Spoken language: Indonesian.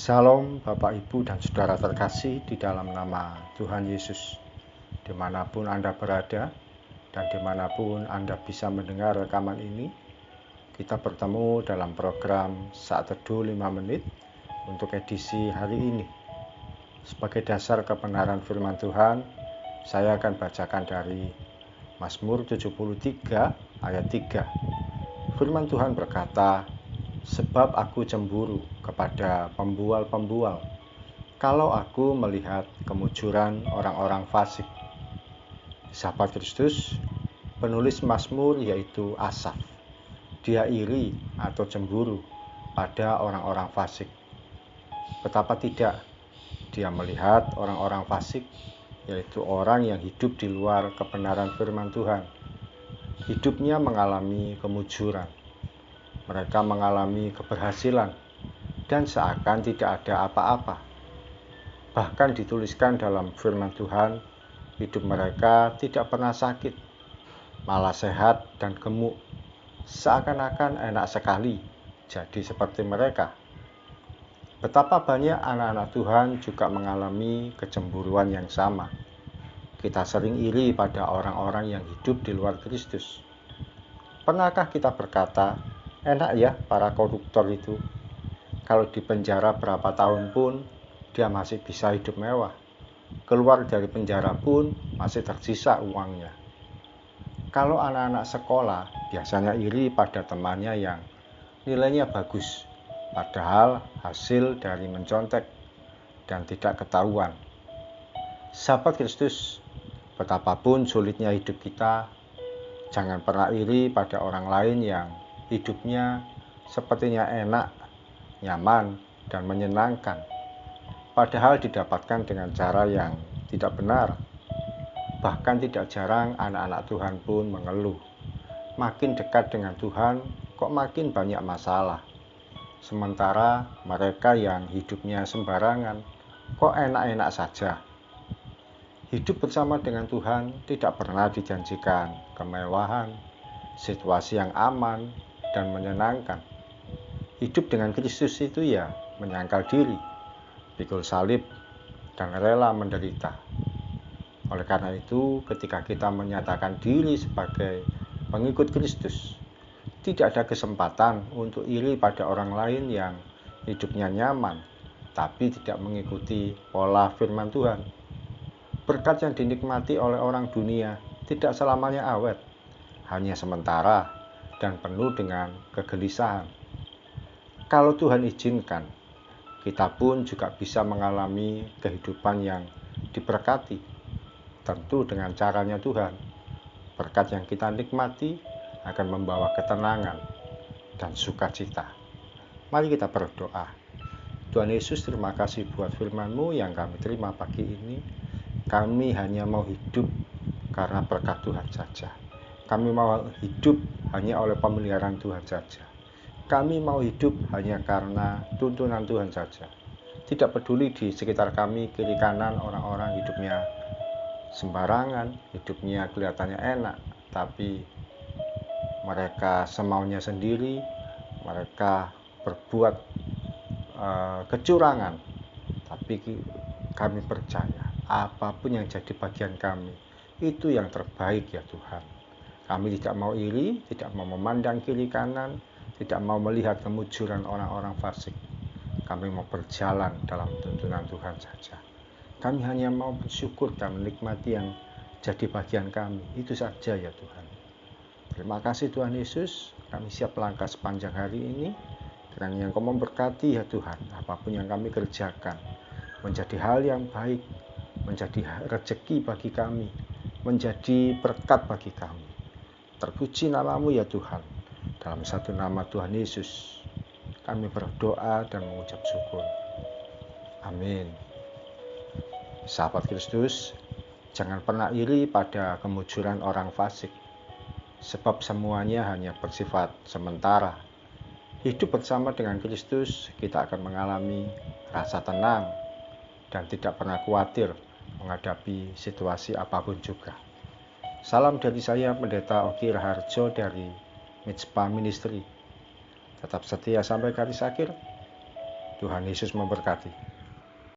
Salam Bapak Ibu dan Saudara terkasih di dalam nama Tuhan Yesus. Dimanapun Anda berada dan dimanapun Anda bisa mendengar rekaman ini, kita bertemu dalam program Saat Teduh 5 Menit untuk edisi hari ini. Sebagai dasar kebenaran firman Tuhan, saya akan bacakan dari Mazmur 73 ayat 3. Firman Tuhan berkata, "Sebab aku cemburu kepada pembual-pembual, kalau aku melihat kemujuran orang-orang fasik." Sahabat Kristus, penulis Mazmur yaitu Asaf. Dia iri atau cemburu pada orang-orang fasik. Betapa tidak dia melihat orang-orang fasik, yaitu orang yang hidup di luar kebenaran firman Tuhan. Hidupnya mengalami kemujuran. Mereka mengalami keberhasilan dan seakan tidak ada apa-apa. Bahkan dituliskan dalam firman Tuhan, hidup mereka tidak pernah sakit, malah sehat dan gemuk. Seakan-akan enak sekali jadi seperti mereka. Betapa banyak anak-anak Tuhan juga mengalami kecemburuan yang sama. Kita sering iri pada orang-orang yang hidup di luar Kristus. Pernahkah kita berkata, enak ya para koruptor itu, kalau di penjara berapa tahun pun dia masih bisa hidup mewah. Keluar dari penjara pun masih tersisa uangnya. Kalau anak-anak sekolah biasanya iri pada temannya yang nilainya bagus, padahal hasil dari mencontek dan tidak ketahuan. Sahabat Kristus, betapapun sulitnya hidup kita, jangan pernah iri pada orang lain yang hidupnya sepertinya enak, nyaman, dan menyenangkan, padahal didapatkan dengan cara yang tidak benar. Bahkan tidak jarang anak-anak Tuhan pun mengeluh, makin dekat dengan Tuhan kok makin banyak masalah. Sementara mereka yang hidupnya sembarangan kok enak-enak saja. Hidup bersama dengan Tuhan tidak pernah dijanjikan kemewahan, situasi yang aman dan menyenangkan. Hidup dengan Kristus itu ya menyangkal diri, pikul salib, dan rela menderita. Oleh karena itu, ketika kita menyatakan diri sebagai pengikut Kristus, tidak ada kesempatan untuk iri pada orang lain yang hidupnya nyaman, tapi tidak mengikuti pola firman Tuhan. Berkat yang dinikmati oleh orang dunia tidak selamanya awet, hanya sementara dan penuh dengan kegelisahan. Kalau Tuhan izinkan, kita pun juga bisa mengalami kehidupan yang diberkati, tentu dengan caranya Tuhan. Berkat yang kita nikmati akan membawa ketenangan dan sukacita. Mari kita berdoa. Tuhan Yesus, terima kasih buat firman-Mu yang kami terima pagi ini. Kami hanya mau hidup karena berkat Tuhan saja. Kami mau hidup hanya oleh pemeliharaan Tuhan saja. Kami mau hidup hanya karena tuntunan Tuhan saja. Tidak peduli di sekitar kami, kiri kanan, orang-orang hidupnya sembarangan, hidupnya kelihatannya enak, tapi mereka semaunya sendiri, mereka berbuat kecurangan. Tapi kami percaya apapun yang jadi bagian kami, itu yang terbaik ya Tuhan. Kami tidak mau iri, tidak mau memandang kiri kanan, tidak mau melihat kemujuran orang-orang fasik. Kami mau berjalan dalam tuntunan Tuhan saja. Kami hanya mau bersyukur dan menikmati yang jadi bagian kami. Itu saja ya Tuhan. Terima kasih Tuhan Yesus. Kami siap melangkah sepanjang hari ini. Kiranya Engkau memberkati ya Tuhan. Apapun yang kami kerjakan menjadi hal yang baik, menjadi rezeki bagi kami, menjadi berkat bagi kami. Terpuji nama-Mu ya Tuhan. Dalam satu nama Tuhan Yesus, kami berdoa dan mengucap syukur. Amin. Sahabat Kristus, jangan pernah iri pada kemujuran orang fasik, sebab semuanya hanya bersifat sementara. Hidup bersama dengan Kristus, kita akan mengalami rasa tenang dan tidak pernah khawatir menghadapi situasi apapun juga. Salam dari saya, Pendeta Oki Raharjo dari Mitspa Ministry. Tetap setia sampai garis akhir. Tuhan Yesus memberkati.